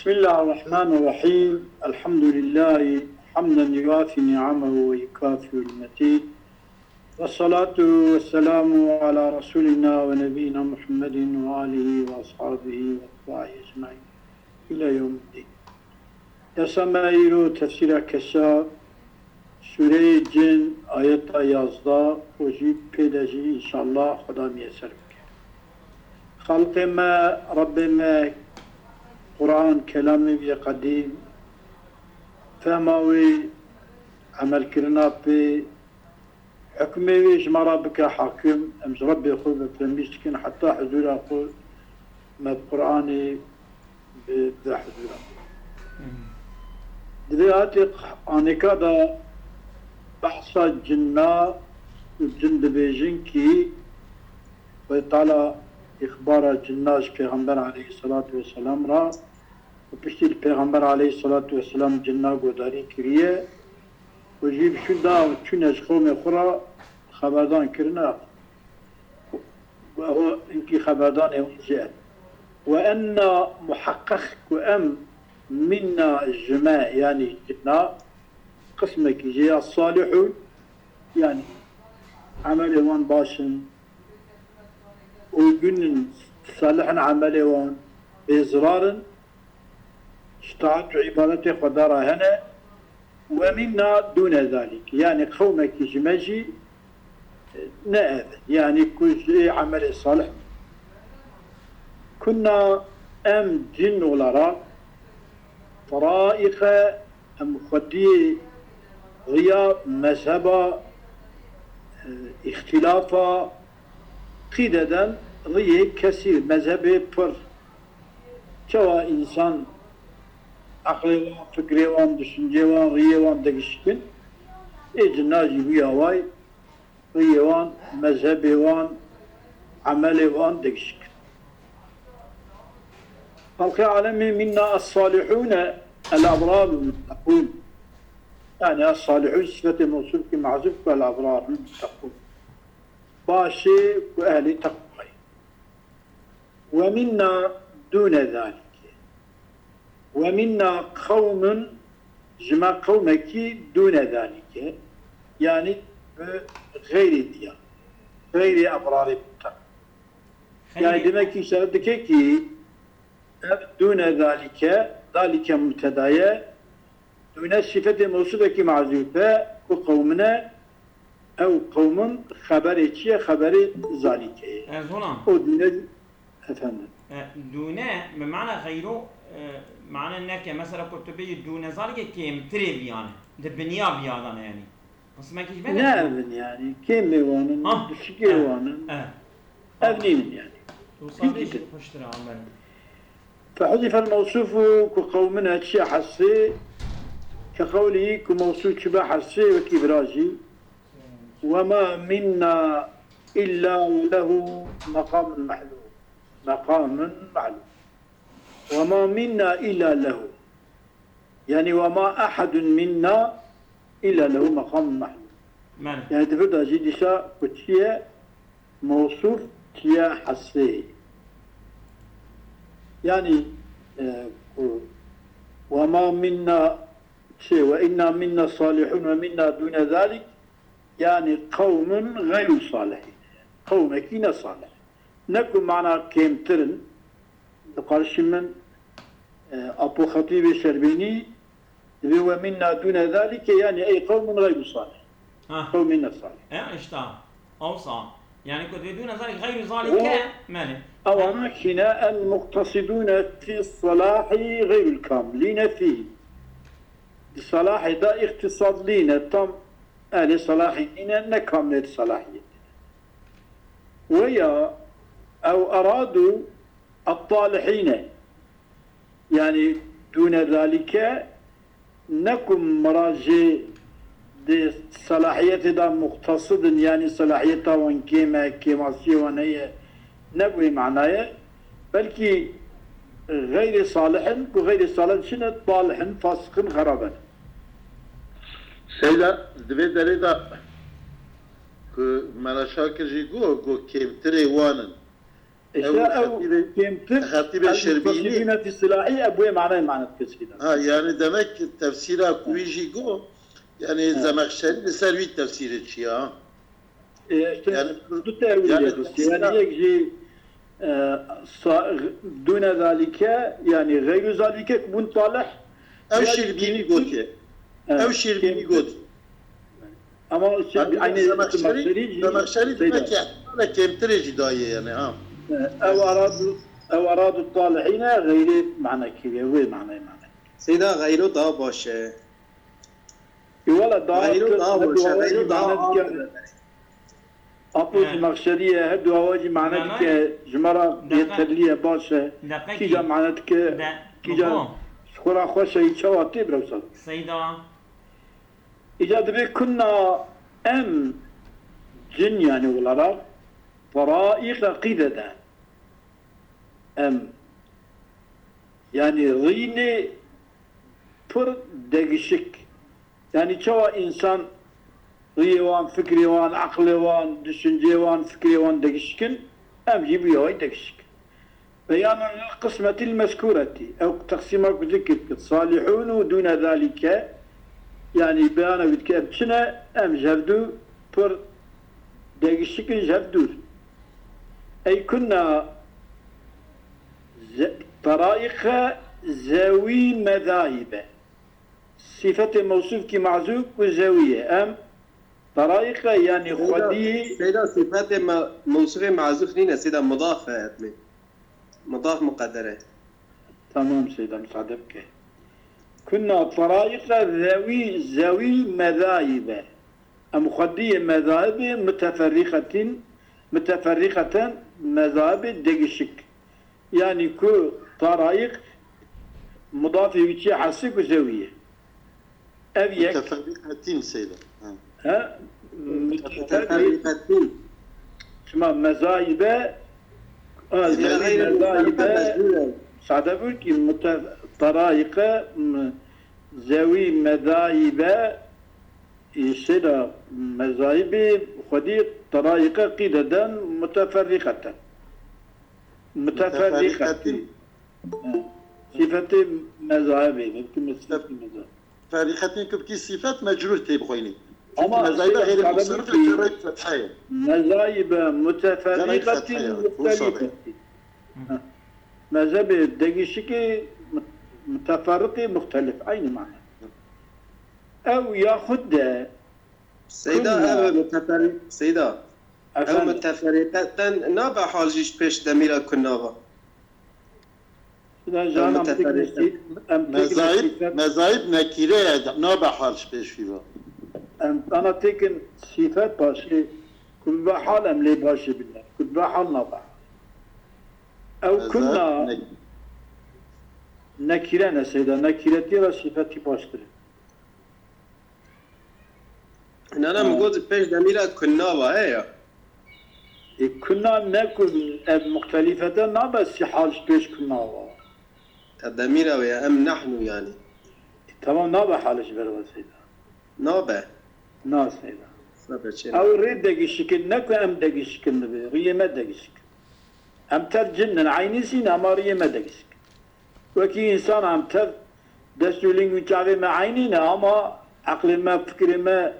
بسم الله الرحمن الرحيم. الحمد لله حمدا يوافي نعمه ويكافئ المزيد، والصلاة والسلام على رسولنا ونبينا محمد وآله وأصحابه وأتباعه أجمعين إلى يوم الدين. Yasamayro tefsira kesa Sure-i Cin ayet-i yazda oji pedaji inşallah Xuda miyeser bike. Halkime Rabbime Kur'an kelami bi kadim fehmavi amel kirna pe hükmevi jmara bike hakim emz Rabbi khud beflemişkin hatta huzura khud me Kur'an'ı be huzura. دلوقتي أنيكادا بحث الجنة والجند بيجين كي ويطالع إخبار الجنة پیغمبر عليه الصلاة والسلام را وبشتي الپیغمبر عليه الصلاة والسلام جنة قداري كريه وجيب شو دا وشو نجخوم خورا خبردان كرنا وهو إنكي خبردان يوجد وأن محقق وأم منا الجماع يعني جنا قسمك جاء الصالحون يعني عمل وان باشن ويقولن صالحا عمل وان بإصرار اشتعت عبادته قدر هنا ومنا دون ذلك يعني قومك جماجي نائب يعني كل شيء عمل صالح كنا أم جن ولا طرائق مخدية غياب مذهبا اختلافا قيددا غيه كثير مذهبي بر شوى إنسان عقلي وان فكري وان دشنجي وان غيه وان دقشكن إجناجي بيها واي غيه وان مذهبي وان عملي وان دقشكن خلق عالمي منا الصالحون الأبرار المتقون يعني الصالحون صفة موصوف كمعزوف والأبرار المتقون باشي وأهل تقوى ومنا دون ذلك ومنا قوم جمع قومك دون ذلك يعني غير ديان غير أبرار المتقون يعني دمك يسألتك كي دون ذلك مبتداية دون صفة موصوفة معزوفة وقومنا أو قوم خبري خبري ذلك هنا ودون أفهم دون بمعنى غيره معنى انك مثلا كنت بي دون ذلك كيم تريب يعني ده بنيا بيادان يعني بس ما كيش بني نعم يعني كيم وانن بشكل وانن أبنين يعني توصلي فشتري عمل فحذف الموصوف كقومنا تشي حسي كقوله كموصوف شبه حسي وكبراجي وما منا إلا له مقام معلوم مقام معلوم وما منا إلا له يعني وما أحد منا إلا له مقام معلوم يعني تفرد جديسة كتشي موصوف تشي حسي يعني وما منا شيء وإنا منا صالحون ومنا دون ذلك يعني قوم غير صالحين قوم كينا صالح نكون معنا كيمترن قارش من أبو خطيب الشربيني ومنا دون ذلك يعني أي قوم غير صالح قوم منا صالح اشتا أوصى يعني كنت دون ذلك غير ذلك مالي أو أماكن المقتصدون في الصلاح غير الكاملين فيه الصلاح دا اقتصاد لنا تم أهل صلاحيين نكامل صلاحيين ويا أو أرادوا الطالحين يعني دون ذلك نكم مراجع دي صلاحية دا مقتصد يعني صلاحية وان كيما سيوانية نبوي معناه بلكي غير صالح وغير صالح شنو طالح فاسق خرابا سيدا دبي دريدا که مناشا کجی گو کمتری وانن إشياء أو كيمتر خطيب الشربيني المفسرين في الصلاحية أبوي معنى كسيدا. ها يعني demek tefsira kuyuji go yani Zemekşeri bir servi tefsir ediyor ha. يعني دو تأويل يعني يجي دون ذلك يعني غير ذلك كبون طالح Ev şerbini gote. Ev şerbini gote. أما Yani Zemekşeri demek ki ihtimalle kemtireci dahi yani ha. أو أرادوا الطالحين غير معنى كذا وين معنى سيدا غيره دا باشه ولا غيره دا باشه غيره دا أبوز مقصدية هدو هواجي معناتك جمرة يترلية باشا كيجا معناتك كيجا خورا خوشة يتشواتي بروسال سيدا إذا دبي كنا أم جن يعني ولا طرائق قيدة أم yani rîne pır değişik. Yani çoğu insan rîye van, fikri van, aklı van, düşünce van, fikri van değişkin. Hem gibi yoğay değişik. Beyanın kısmetil mezkureti. Ev taksimak zikir. Salihunu dune zâlike. Yani beyana bitkep çine hem jevdu pır değişikin jevdur. Ey kunna طرائق ذوي مذاهب صفة موصوف كي معزوف وزاوية أم طرائق يعني خدي سيدا صفات موصوف معزوف نينا سيدا مضاف أدمي مضاف مقدرة تمام سيدا مصادبك كنا طرائق ذوي مذاهب أم خدي مذاهب متفرقة مذاهب دقشك يعني كو طرائق مضافة وشي حسك وزاوية أبيك Müteferrikatin seyla. ها متفرقة شما مذاهبة مذاهبة سعادة بقول كي طرائق ذوي مذاهبة يصير مذاهب خدي طرائق قيدة متفرقة متفرقة صفة مذاهبه ممكن صفة مذاهب Ferrikatin kübki sıfat mecrur tebkhuyni. Ama Mezayda şey, gayri musarrif tabii ki- terayt fethaya. مذاهب متفرقة مختلفة مذهب دقيشك متفرق مختلف أين معنى أو ياخذ سيدا كنا- أو متفرق سيدا أو أفهم متفرقة نابع حاجيش بيش دميرا كنابا جانا متفرقة. Mezayib nekire nabe harç peşviva. أنا تكن صفات باشي كل بحال أم لي باشي بالله كل بحال نضع أو كنا نكرنا سيدا نكرتي وصفتي باشتري أنا مقول بيش دميرا كنابا هيا كنا نكون مختلفة ما بس حاج بيش كنا دميرا ويا أم نحن يعني تمام نابا حالش بروا سيدا نابع ناس سيدا صبر شيء أو ريد دقي شكل نكو أم دقي شكل نبي ريه ما دقي شكل أم تر جنن عيني سينا ما ريه ما دقي شكل وكي إنسان أم تر دستولين وجابي ما عينينا أما عقل ما فكر ما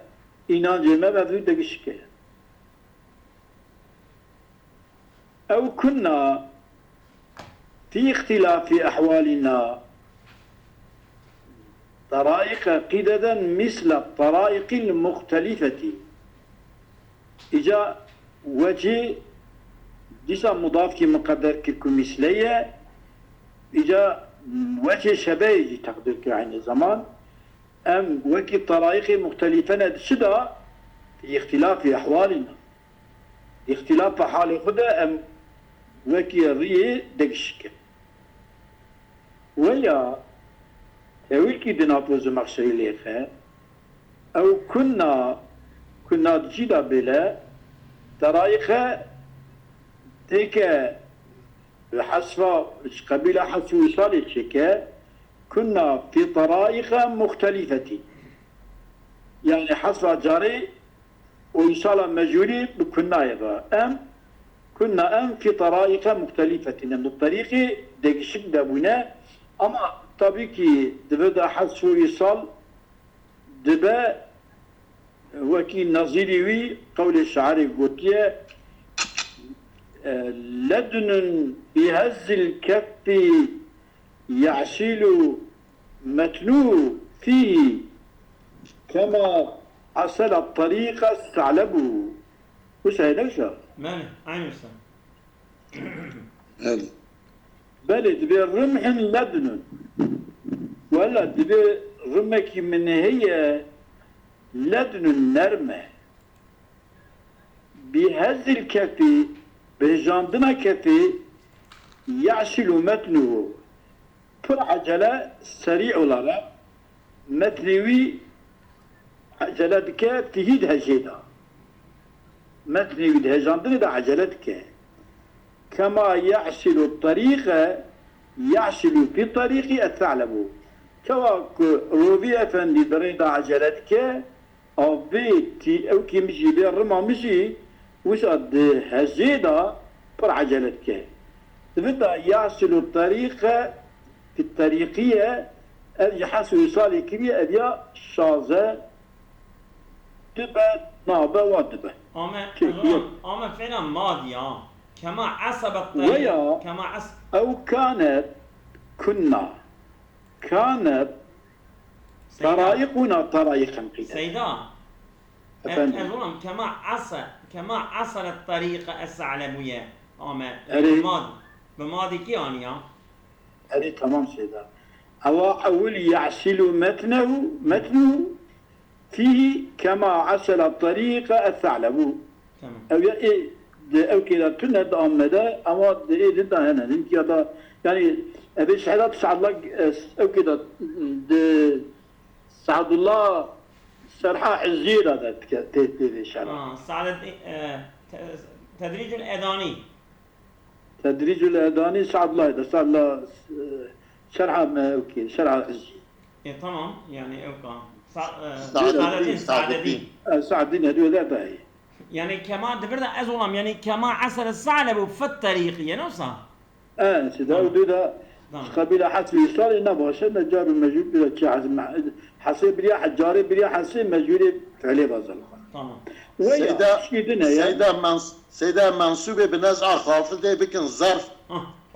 إنان ما بدو دقي شكل أو كنا في اختلاف أحوالنا طرائق قددا مثل الطرائق المختلفة إجا وجه ديسا مضاف كي مقدر كيكون مثلية إجا وجه شبيه تقدر كعين الزمان أم وكي طرائق مختلفة شدا في اختلاف أحوالنا اختلاف حال خدا أم وكي الريه دقشك ويا ويلكي دنابوز مخشي ليخا أو كنا جيدا بلا طرائقة تيكا حسفة قبيلة حسو وصالي شكا كنا في طرائق مختلفة يعني حسفة جاري وإصالة مجوري بكنا يبا أم كنا في طرائق مختلفة يعني الطريق دقشك دابونا أما طبيعي دبدا حذف وإيصال دبا وكي نظيري قول الشاعر قلت لدن بهز الكف يعسل متنوه فيه كما عسل الطريق استعلبه وش هيدا وش ماله عين أستاذ هذه بل دبي رمح لدن ولا دبي رمك من هي لدن نرمه بهز الكف بجاندنا كفي يعسل متنه پر عجلة سريع لرا متنوي عجلتك تهيد هجيدا متنوي هجاندنا دا عجلتك كما يعسل الطريق يعسل في الطريق الثعلب كما روبي افندي درين دا عجلتك او بيتي او كي مشي بين رما مشي وش قد هجيدا پر عجلتك بدا يعسل الطريق في الطريقية أبي حسو يصالي كبير أبي شازة دبا نابا ودبا أما فعلا ماضية كما عصب ويا الطريق كما عصب أو كانت كانت طرائقنا طرائقا قيدا سيدا أفندم. أظن كما عصر الطريق الثعلبية أما أري. بماضي كي أنيا هذه تمام سيدا أول يعسل متنه فيه كما عسل الطريق الثعلب تمام أو أو كذا تند مدى أما إيه ده هنا يمكن هذا يعني أبي شهادة سعد الله أو كذا سعد الله شرحة حزيرة ده تدري شرح سعد تدريج الأذاني تدريج الأذاني سعد الله ده سعد الله شرحة أوكي شرحة حزيرة تمام يعني أوكا سعد سعد هدول ذا هي يعني كما دبرنا أزولم يعني كما عسل الثعلب في الطريق يعني صح سيدا ودودا قبيلة حسب يصال إنه باشا نجار المجهول بلا شيء حسب بريا حجاري بريا حسب مجهول فعلي بازل تمام سيدا منصوبة بنزع خافضة بكن ظرف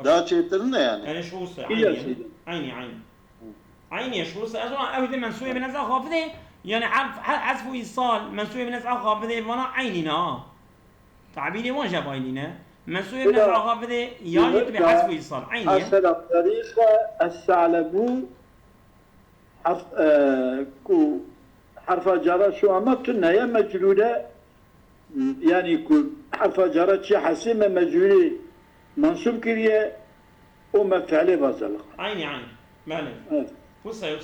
دا چیترنه يعني يعني شو سه إيه سيدا عيني شو سه أزولم أود منسوب بنزع خافضة يعني حذف وإيصال منسوب بنزع خافضة وانا عيننا تعبيري ما جاب عيننا منسوب بنزع خافضة يعني تبي حذف وإيصال عيني أصل الطريق الثعلب حرف جرى شو أمتنا يا مجرورة يعني كل حرف جرى شيء حسيمة مجرورة منصوب كريه ومفعله بازلق عيني مالك وصل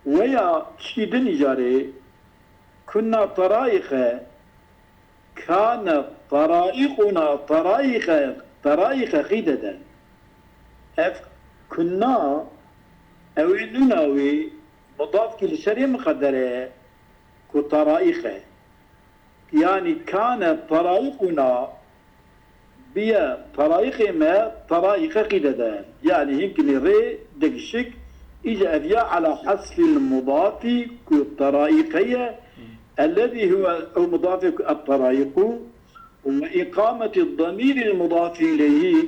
ويا شيدني جاري كنا طرائق كانت طرائقنا طرائق خددا كنا أولناوي مضاف كل شيء مقدره كطرائق يعني كانت طرائقنا بيا طرائق ما طرائق خددا يعني يمكن ري دقشك إجا أبيا على حذف المضاف كالطرائقية الذي هو مضاف الطرائق وإقامة الضمير المضاف إليه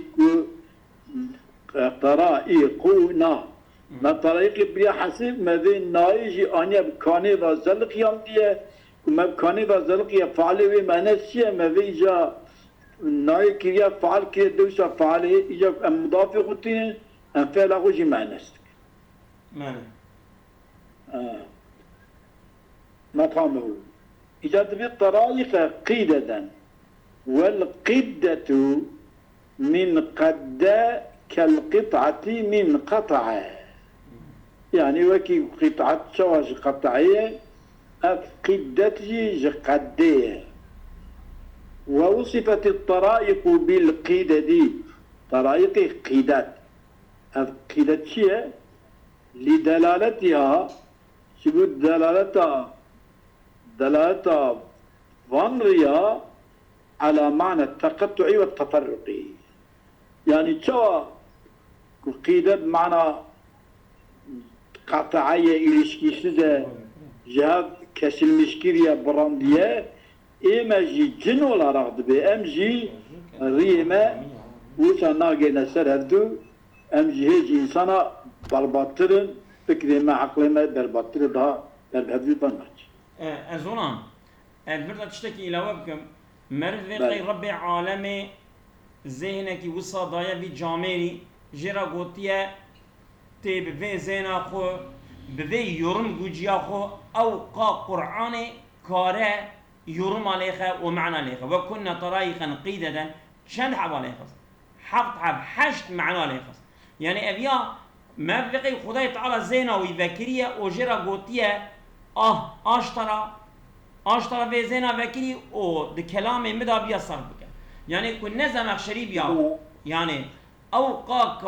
طرائقنا ما طرائق بيا حسب ما بين نايجي أنيا بكاني وزلق يمديه وما بكاني وزلق يفعله ومعنى ما بيجا ناي كريا فعل كي دوسا فعله إجا مضاف قلتين أنفعل أخوشي معنى ماله مقامه إيجاد بالطرائق قيدة والقدة من قد كالقطعة من قطعة يعني وكي قطعة شواش قطعية قدة قدية ووصفت الطرائق بالقيدة طرائق قيدات قيدة شيء لدلالتها شبود دلالتها فانريا على معنى التقطع والتفرق. يعني شو قيدة بمعنى قطعية إليشكيسة جهاد كسل مشكيريا براندية إما جي جن ولا رغد بي أم جي ريما وشا ناقي نسر هفدو أم جي هيجي إنسانا برباطرن فكري ما عقلي ما برباطر ده بربهدو بناج أزونا أدبرت تشتكي إلى وبكم مرد ذي ربي عالمي ذهنك وصدايا في جاميري جرا قوتيا تي بفي زينا خو بفي يرم جوجيا خو أو قا قرآن كاره يرم عليها ومعنى عليها وكنا طرائقا قيدة شند حب عليها حب حشت معنى عليها يعني أبيا ما بقي خداي تعالى زينا ويذكريا وجرا قوتيا اشترى في زينا ذكري او ده كلام مدا بيا صار بك يعني كنا زمخ شريب يا يعني اوقا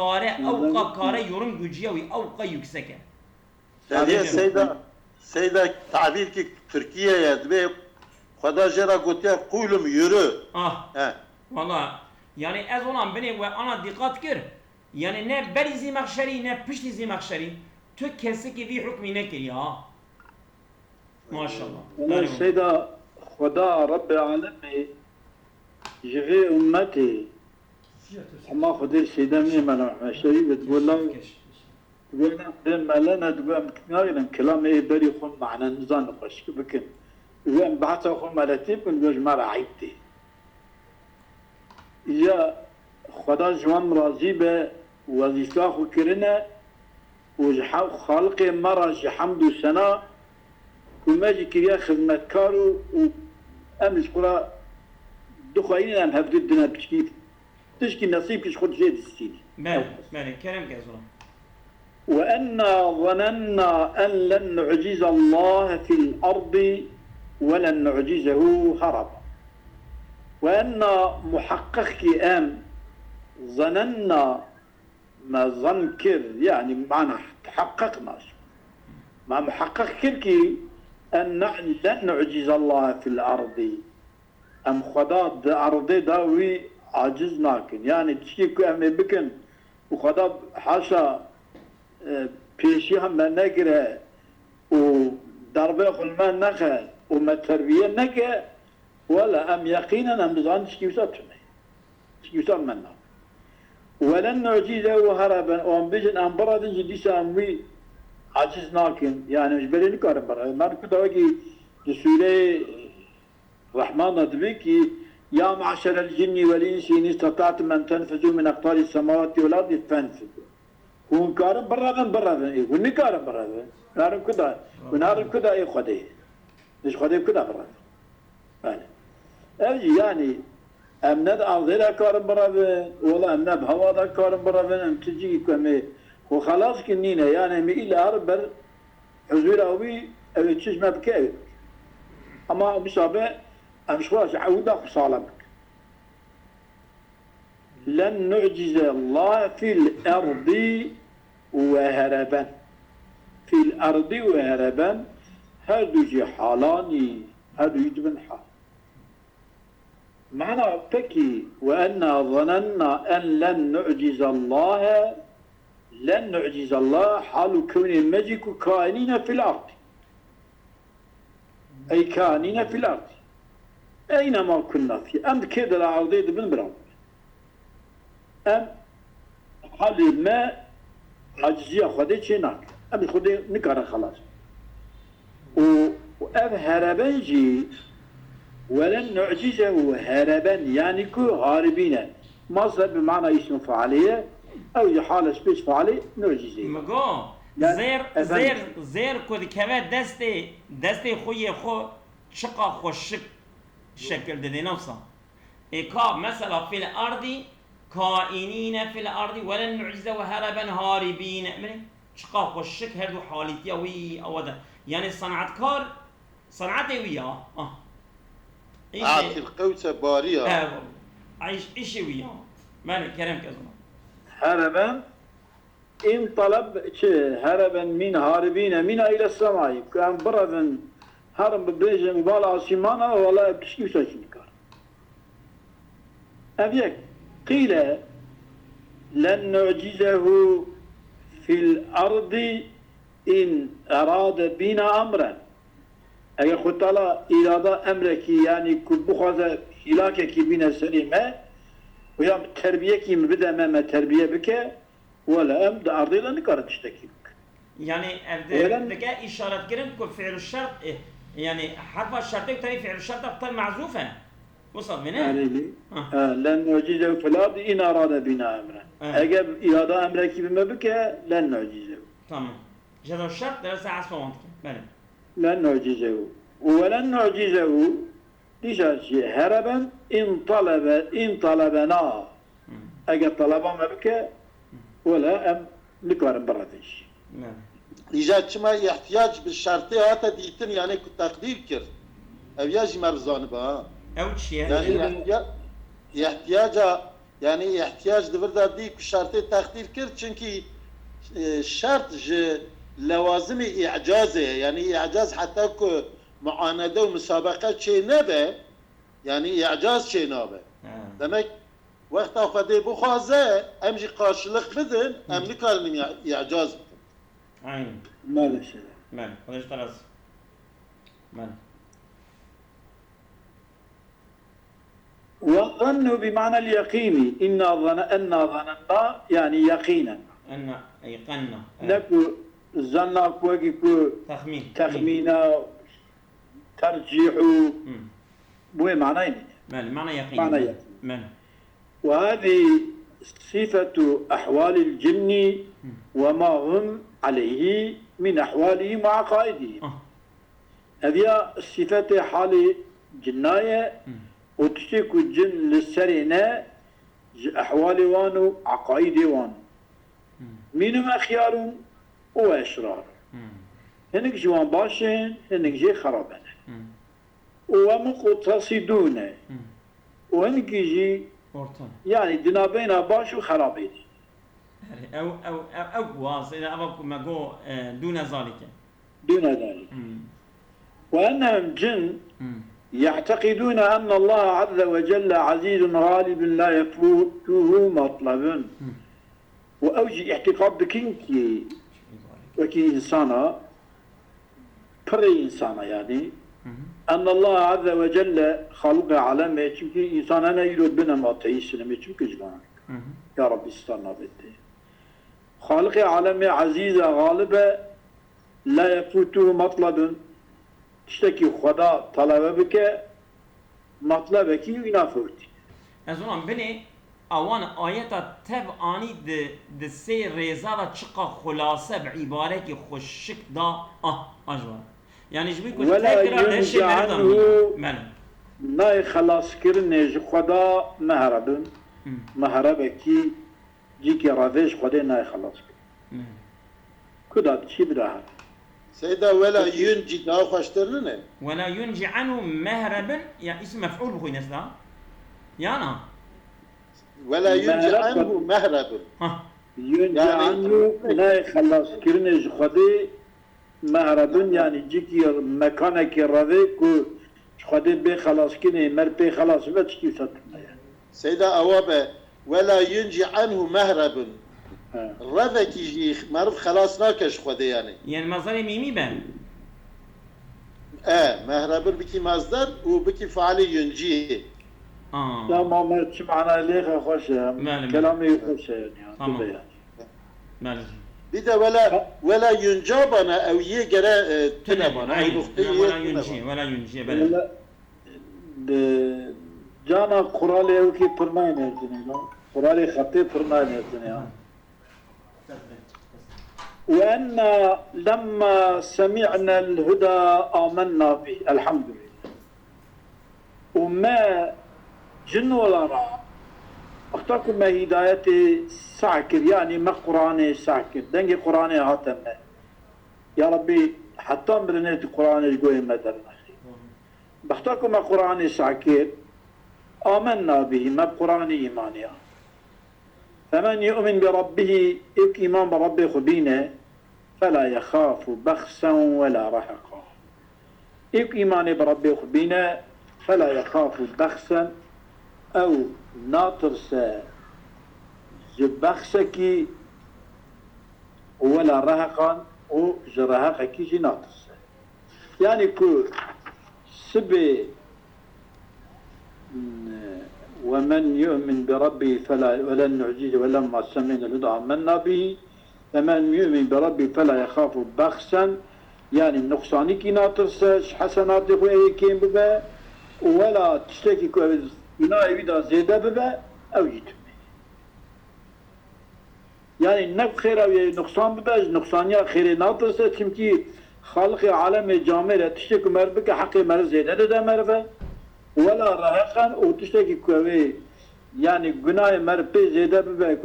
كاره يورم جوجيا اوقا يكسكه هذه سيدة تعبير كي تركيا يا دبي خدا جرا قوتيا قولم يورو والله يعني ازونان بني وانا دقت كر يعني نه بري زمخ شري نه پشت زمخ شري تو كسي كي في حكمي نكري ما شاء الله. السيدة خدا رب العالمين جغي أمتي أما خدي السيدة ميمنا شريف تقول له تقول لنا لنا تقول مكتناغنا كلام إيه بري خون معنا نزان نقش بكن تقول بعثة خون مالتي بنقول جمال عيبتي إذا خدا جوان راضي به وظيفة خكرنا وجحاو خالقي مرة حمد وسنة وماجي كريا خدمة كارو وأمس قرا دخوين أن هفدو الدنا بشكيت تشكي نصيب كش خد جيد السيدي مالي كلام كازولا وأنا ظننا أن لن نعجز الله في الأرض ولن نعجزه هربا وأن محقق أم ظننا ما ظنكر يعني معنى تحققنا ما محقق كركي أن لن نعجز الله في الأرض أم خدا أرضي داوي عجزناكن يعني تشيكو أمي بكن وخدا حاشا بيشي هم نقرأ ودربه خلما نخل وما تربية نكا ولا أم يقينا أم بزان تشكيوسات منا ولن نعجزه هربا وأم بيجن أم برادن جديسا أموي عجزناكن يعني مش بلي نكارم برا ما كنت أواجي سورة الرحمن نتبكي يا معشر الجن والإنس إن استطعتم أن تنفذوا من أقطار السماوات والأرض فانفذوا ونكارم برا إيه ونكارم برا نارم كذا ونارم كذا إيه خديه مش خديه كذا برا يعني أجي يعني أمند أرضي كارم برا ولا أمند هوا كارم برا أم تجي كمي وخلاص كنينا يعني مي إلى أربر حزور أوي أو تشج ما بكاوي أما بسابة أمش خلاص عودة صالمك لن نعجز الله في الأرض وهربا في الأرض وهربا هادو جي حالاني هادو يجبن حال معنى بكي وأنا ظننا أن لن نعجز الله حال كون المجيك كائنين في الأرض أي كائنين في الأرض أينما كنا في أم كده العرضية بن براو أم حال ما عجزية خدي شناك أم خدي نكره خلاص وأب هربنجي ولن نعجزه هربا يعني كو هاربين مصدر بمعنى اسم فعلية أو حالة سبيس فعلي نعجزه مگو زير كود كمان دستي خوي خو شقا خوشك شكل دي نفسه إيقاب مثلا في الأرض كائنين في الأرض ولن نعجزه هربا هاربين من شقا خوشك هردو حالتي وي أو ده يعني صنعتكار صنعتي ويا عاطي القوسة بارية عايش إشي ويا مالك كلام كذا هربا إن طلب هربا من هاربين من إلى السماء كان برا هرب ببريج مبالغ سيمانة ولا بشكي وساشين كار أبيك قيل لن نعجزه في الأرض إن أراد بنا أمرا أجا خد الله إرادة أمرك يعني كبخذ هلاكك بنا سليمة ويا تربية كي بدأ ما تربية بك ولا أم ده أرضي لن يقارن تشتكي بك يعني ولن- دقا إشارة كرن فعل الشرط يعني حرف الشرط تاني فعل الشرط أبطل معزوفة وصل منه يعني لي آه. لن نعجزه في الأرض إن أراد بنا أمرا أجا إرادة أمرك بما بك لن نعجزه تمام جزا الشرط درس عصفة وانتك بله لن نعجزه ولن نعجزه ليش شيء هربا إن طلبنا أجا طلبا ما بك ولا أم نقارن براتش بله إيجاد شما احتياج بالشرطة هاتا ديتن يعني تقدير كر أو يجي مرزان بها أو شيء يعني احتياج دبردا ديك بالشرطة تقدير كر چونكي شرط لوازم إعجازه يعني إعجاز حتى كو معاندة ومسابقة شيء نبه يعني إعجاز شيء نبه demek وقت خدي بخوازه امجي قاشلق بدن ام نكارن إعجاز بدن عين ما لا شيء بله خدش درس بله والظن بمعنى اليقين إنا ظننا يعني يقينا أن أيقنا نكو ظننا كوكي كو تخمين تخمينا ترجيح بوي معنى بله معنى يقين معنى يقين. بله وهذه صفة أحوال الجن وما هم عليه من أحوالهم وعقائدهم هذه صفة حال جناية وتشتكو الجن للسرينة أحوال وانو عقائد وانو منهم أخيار وأشرار هنك جوان باشين هنك جي خرابين ومقتصدون وهنك جي أورتون يعني دنابين باش وخرابين أو واصل إذا أبغى ما جو دون ذلك دون ذلك وأنهم جن يعتقدون أن الله عز وجل عزيز غالب لا يفوته مطلب وأوجي اعتقاد بكينكي وكي إنسانا بري إنسانا يعني أن الله عز وجل خلق عالمه çünkü insan ana yürüt bina ma teysine çünkü jvan ya Rabbi istana bitti خالق عالمه عزيز غالب لا يفوته مطلب تشتكي خدا طلبه بك مطلبك ينافوت أزون بني أوان آيات تب آني د سي رزالة شقة خلاصة بعبارة كي خشك دا أجوان يعني جبي كنت ولا تكرر هالشي ينجى مرضى عنه ما خلاص كرنج خدا مهرب مهربكي جيكي رافيش خدا نا خلاص كدا تشي براها سيدا ولا ينجي دا خوشترنه ولا ينجي عنه مهربا يعني اسم مفعول بخوي نسلا يانا ولا ينجي عنه مهرب ينجى يعني عنه لا خلاص كرنج خدا مهربن يعني جيكي مكانك رافي كو خدا بي خلاص كني مر بي خلاص ما تشكي ستنا سيدا أوابا ولا ينجي عنه مهرب رفك يجي معروف خلاص ناكش خدا يعني مصدر ميمي بان مهرب بكي مصدر وبكي فعل ينجيه لا ما تش معنا ليه خوش كلامي خوش يعني تمام مالك بدا ولا ينجابنا او يجرى تنبنا ولا ينجي بلا جانا قرالي وكي فرمان يرجني قرالي خطي فرمان يرجني وأن لما سمعنا الهدى آمنا به الحمد لله وما جن ولا رأى اختاركم ما هدايتي ساكر يعني ما قرآني ساكر دنجي قرآني هاتمنا يا ربي حتى برنيت قرآني جوي مدرنا بختاركم ما قرآني ساكر آمنا به ما قرآني إيمانيا فمن يؤمن بربه إك إيمان بربه خبينه فلا يخاف بخسا ولا رهقا إك إيمان بربه خبينه فلا يخاف بخسا أو ناطرسة جبخسكي ولا رهقا وجرهقكي جي ناطرسة يعني كو سبي ومن يؤمن بربه فلا ولن نعجزه ولما سمعنا الهدى آمنا به فمن يؤمن بربه فلا يخاف بخسا يعني النقصاني كي ناطرسة حسنات خويه كيم ببا ولا تشتكي كو بناء بدا زيادة ببا أو جيتم يعني نك خير أو نقصان ببا نقصانيا خير ناطرسة چمكي خالق عالم جامع تشتكي مربك حق مر زيادة دا مربا ولا رهقا وتشتكي كوي يعني جناح مر بي زيادة ببا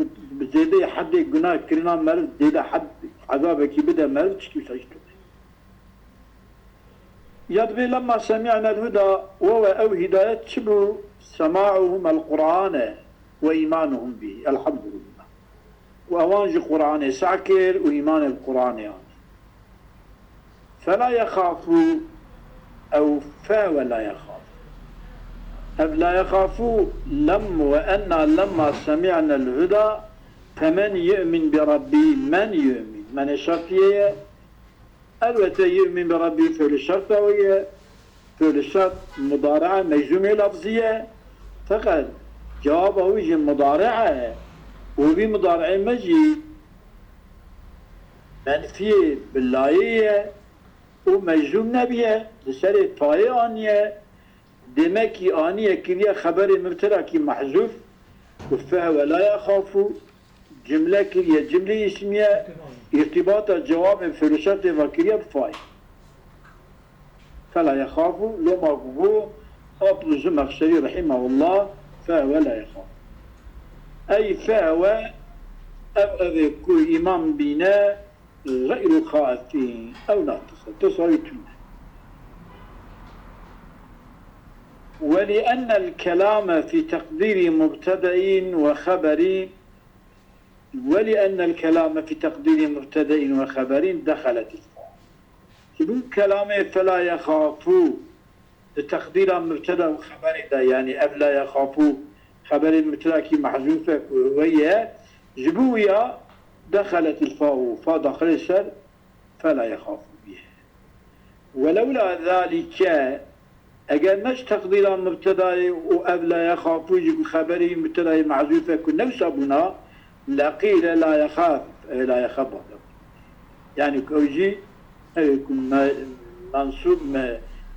زيادة حد جناح كرنا مر زيادة حد عذابك بدا مر تشكي سجدوا يدبي لما سمعنا الهدى وهو أو هداية شبه سماعهم القرآن وإيمانهم به الحمد لله وأوانج القرآن سعكر وإيمان القرآن يعني فلا يخافوا أو ولا يخاف أو لا يخافوا لما سمعنا الهدى فمن يؤمن بربي من يؤمن من الشرطية البته يؤمن بربي فعل الشرط وهي فعل الشرط مضارعة مجزومة لفظية فقط جوابه يجي مضارعة وبي مضارعة مجي منفية باللاية ومجزوم نبيه لسر فاية آنية دمكي آنية كريا خبر مبتلى كي محذوف وفهو لا يخافوا جملة كريا جملة اسمية ارتباط الجواب في الشرط وكريا بفاي فلا يخافوا لما قبوا أبو الزمخشري رحمه الله فهو لا يخاف أي فهو أبغى كل إمام بنا غير خائفين أو ناقصة تصريتون ولأن الكلام في تقدير مبتدأ وخبر ولأن الكلام في تقدير مبتدأ وخبر دخلت بدون كلامه فلا يخافوا تقدير مبتدأ وخبر ده يعني أفلا يخافوا خبر المبتدأ كي محذوفة وهي جبوية دخلت الفاء فدخل السر فلا يخافوا به ولولا ذلك اگر مش تقدير مبتدا وأفلا يخافوا يجب خبر مبتدا محذوفة كنا سبنا لقيل لا يخاف لا يخاف يعني كوجي يكون منصوب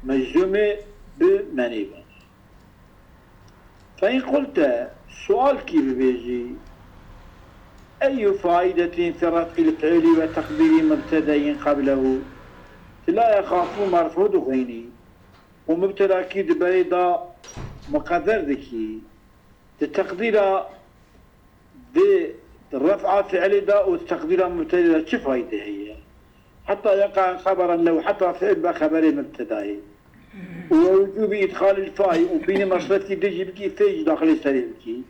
مجزوم بمنيب فإن قلت سؤال كيف بيجي أي فائدة في رفع الفعل وتقدير مبتدأ قبله لا يخافوا مرفوض غيني ومبتدأ كيد بريدا مقدر ذكي التقدير بالرفع فعل دا والتقدير مبتدأ شو فائدة هي حتى يقع خبرا لو حتى فعل بخبر مبتدأ ووجوب إدخال الفاء وبين مصرفك دجي بكي فيج داخل السرير بكي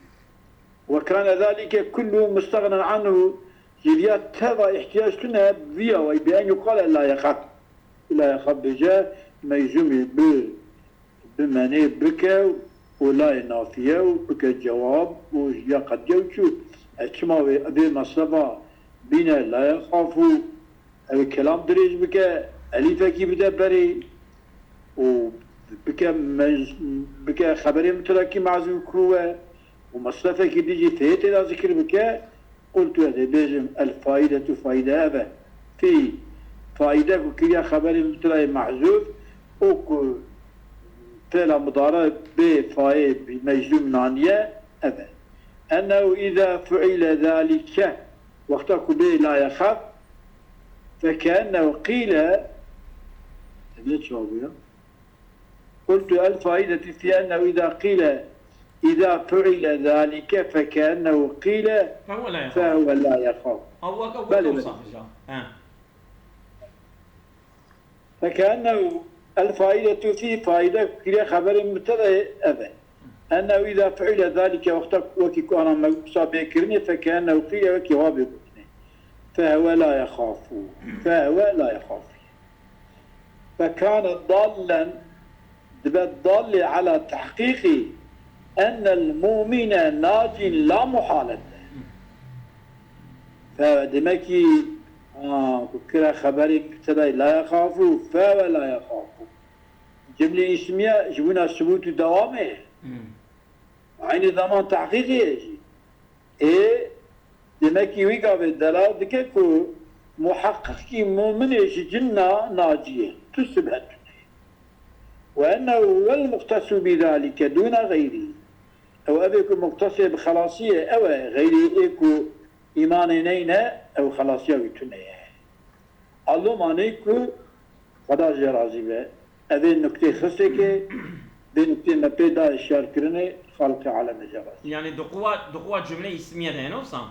وكان ذلك كله مستغنى عنه جريات هذا احتياج لنا بيا وبأن يقال لا يخاف لا يخاف بجاء ميزوم بمعنى بك ولا ينافيه وبك جواب ويا قد يوجد اتشما بمصرفة بنا لا يخافوا الكلام دريج بك أليفة كي بدا بري وبك خبري متلاكي معزوم كروه ومصرفة كي ديجي فيت إلى ذكر بك قلت هذا بيجم الفائدة فائدة هذا في فائدة وكيا خبر المتلاقي محذوف وكو فعل مضارع بفائد بمجزوم نانية أبا أنه إذا فعل ذلك وقتك به لا يخاف فكأنه قيل قلت الفائدة في أنه إذا فعل ذلك فكأنه قيل فهو لا يخاف بل فكأنه الفائدة فيه فائدة كريا خبر مبتدأ أبا أنه إذا فعل ذلك وقت وكي كان مصابه كرني فكأنه قيل وكي وابه فهو لا يخاف فكان ضالا ضال على تحقيق أن المؤمن ناج لا محالة فدمكي كرا خبرك ترى لا يخاف فولا يخاف جملة اسمية جبنا ثبوت دوامه عين ضمان تحقيقي إيه دمكي ويقع بالدلال دككو محقق مؤمن جنة ناجية تثبت وأنه هو المختص بذلك دون غيره أو أبيكو مختص بخلاصية أو غيره إيكو إيمانينينا أو خلاصية ويتنية الله مانيكو خدا جرازي به أبي النكتة خصك بي نكتة نبيدا إشار كرني خالق عالم جرازي يعني دقوة جملة اسمية ده نوصا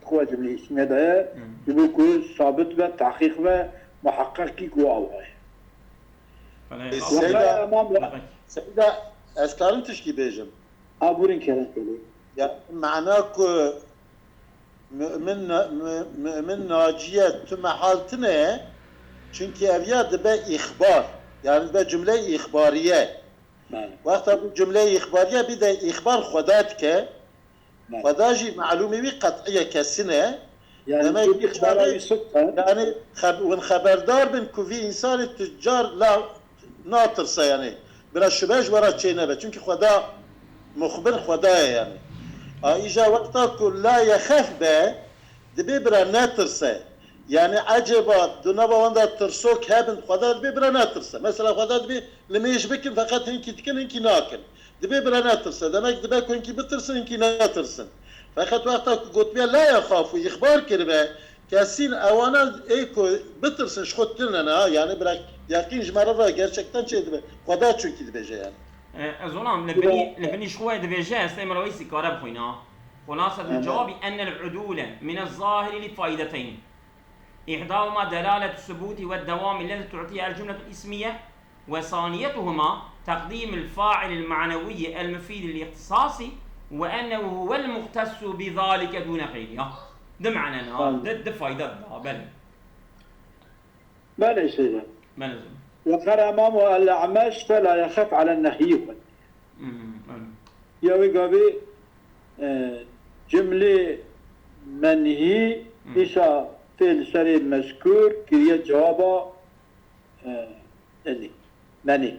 دقوة جملة اسمية ده يبقى ثابت به تحقيق به محقق كي كو أوه سيدة أسكارن تشكي بيجم أبورين كلام كلي يعني معناك من ناجية تم حالتنا çünkü evya be ihbar yani be cümle ihbariye وقتا cümle ihbariye bir de ihbar xudat ke xudaji malumevi kat'iye kesine يعني إخباري صدقا yani خبردار bin kuvi insan tüccar la natırsa yani biraz şübej var çeyne be çünkü xuda muhbir xudaya yani aija vakta ku la yakhaf be dibe bira natırsa yani acaba dunaba vanda tırsok hebin xuda dibe bira natırsa mesela xuda dibe lemeyiş bikin fakat hinki tikin hinki nakin dibe bira natırsa demek dibe kunki bitirsin hinki natırsın fakat vakta ku gotbiya la yakhafu ihbar kirbe kesin avana eko bitirsin şkottirna yani bırak yakin jmarada gerçekten şeydi xuda çünkü dibe yani أظن لبني شوية دفيجة استمر رئيسي كارب خوينا خلاصة الجواب أن العدول من الظاهر لفائدتين إحداهما دلالة الثبوت والدوام الذي تعطيها الجملة الاسمية وثانيتهما تقديم الفاعل المعنوي المفيد للاختصاص وأنه هو المختص بذلك دون غيره ده معنى ده فائدة بل ما ليس ذا بل وقال أمامه الأعماش فلا يخاف على النهي يوي قابي جملة منهي إسا فعل سري مذكور كريا جوابا مني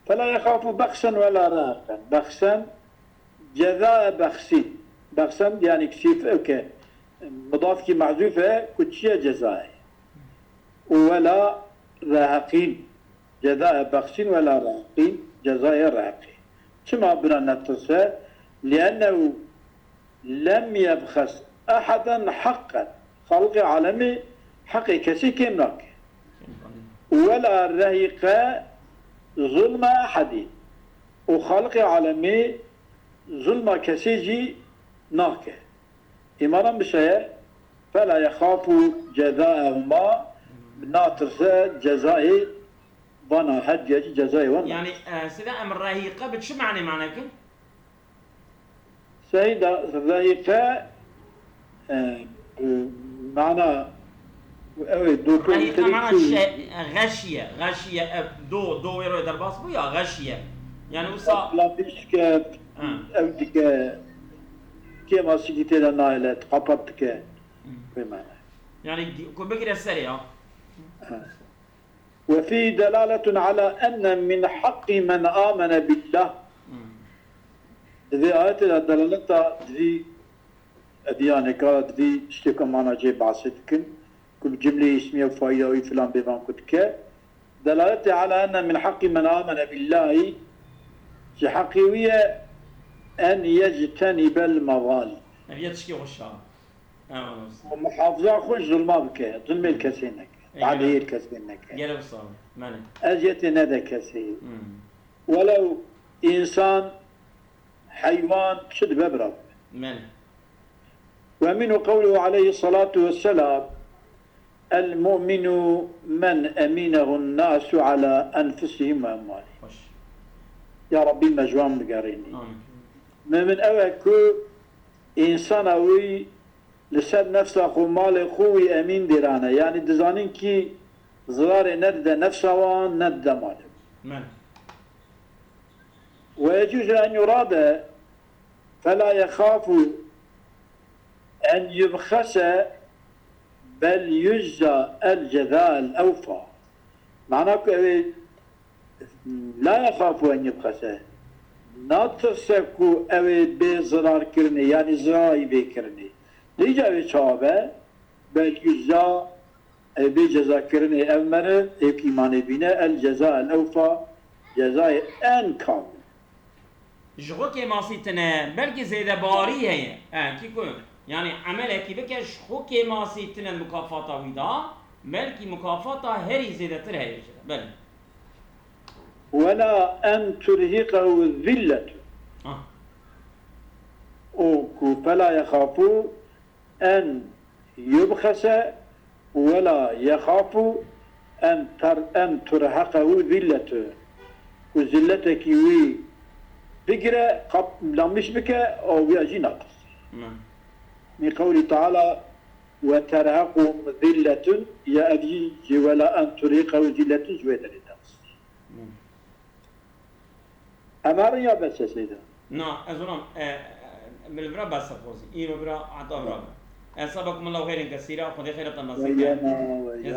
فلا يخاف بخسا ولا راقا بخسا جزاء بخسي بخسا يعني كسيف اوكي مضاف كي معزوفة كتشيا جزاء ولا راقين جزاء بخسين ولا راقين جزاء راقين كما بنا نتصى لأنه لم يبخس أحدا حقا خلق عالمي حقي كسي كمناك ولا رهيق ظلم أحد وخلق عالمي ظلم كسيجي ناك إيمانا بشيء فلا يخاف جزاءهما ناطرسة جزائي بنا هدية جزائي وانا يعني سيدا أمر رهيقة بتشو معنى كن؟ سيدة رهيقة معنى رهيقة معنى غشية دو يروي درباس بويا غشية يعني وصا لا بيشك أو ديك كيما سيكتي لنا إلى تقبضتك بمعنى يعني كل بكرة السريع وفي دلالة على أن من حق من آمن بالله ذي آيات الدلالة ذي أديانة قالت ذي اشتكى معنا جيب عصدكن كل جملة اسمية وفايدة وفلان بما كتك دلالة على أن من حق من آمن بالله حقيوية أن يجتنب المظالم يعني تشكي غشها ومحافظة خوش ظلما بك ظلم الكسينك تعدير كسينك يلا بصار مالك أجيت ندى كسير ولو إنسان حيوان شد ببرب مالك ومنه قوله عليه الصلاة والسلام المؤمن من أمينه الناس على أنفسهم وأموالهم خوش يا ربي مجوان بقاريني من أوكو إنسان أوي لسر نفسه خو مال خوي أمين ديرانا يعني دزانين كي زرار ند نفسه وان ند ماله مالك ويجوز أن يراد فلا يخاف أن يبخس بل يجزى الجزاء الأوفى. معناه لا يخاف أن يبخس ناترسكو أوي بزرار كرني يعني زراي بكرني ليجا بشابه بل يجزى بجزاء كرني أمر إيمان بنا الجزاء الأوفى جزاء أن كامل. جغو که ماسی تنه بلکه زیده باری هیه کی کو یعنی عمله کی بکش خو که ماسی تنه مکافاتا ویدا بلکه مکافاتا هری زیده تر هیه بله. ولا أن ترهقه الذلة أو فلا يخاف أن يبخس ولا يخاف أن ترهقه ذلة وذلتك وي بقرأ قبل مش بك أو يأجي نقص من قوله تعالى وترهقهم ذلة يا أبي ولا أن ترهقه ذلة جوية للنقص. أمر يا بس يا سيدة نا أزورم بالبرا بس فوزي إيه برا عطا برا أصابكم الله خير كثيرا خذ خيرة النصيب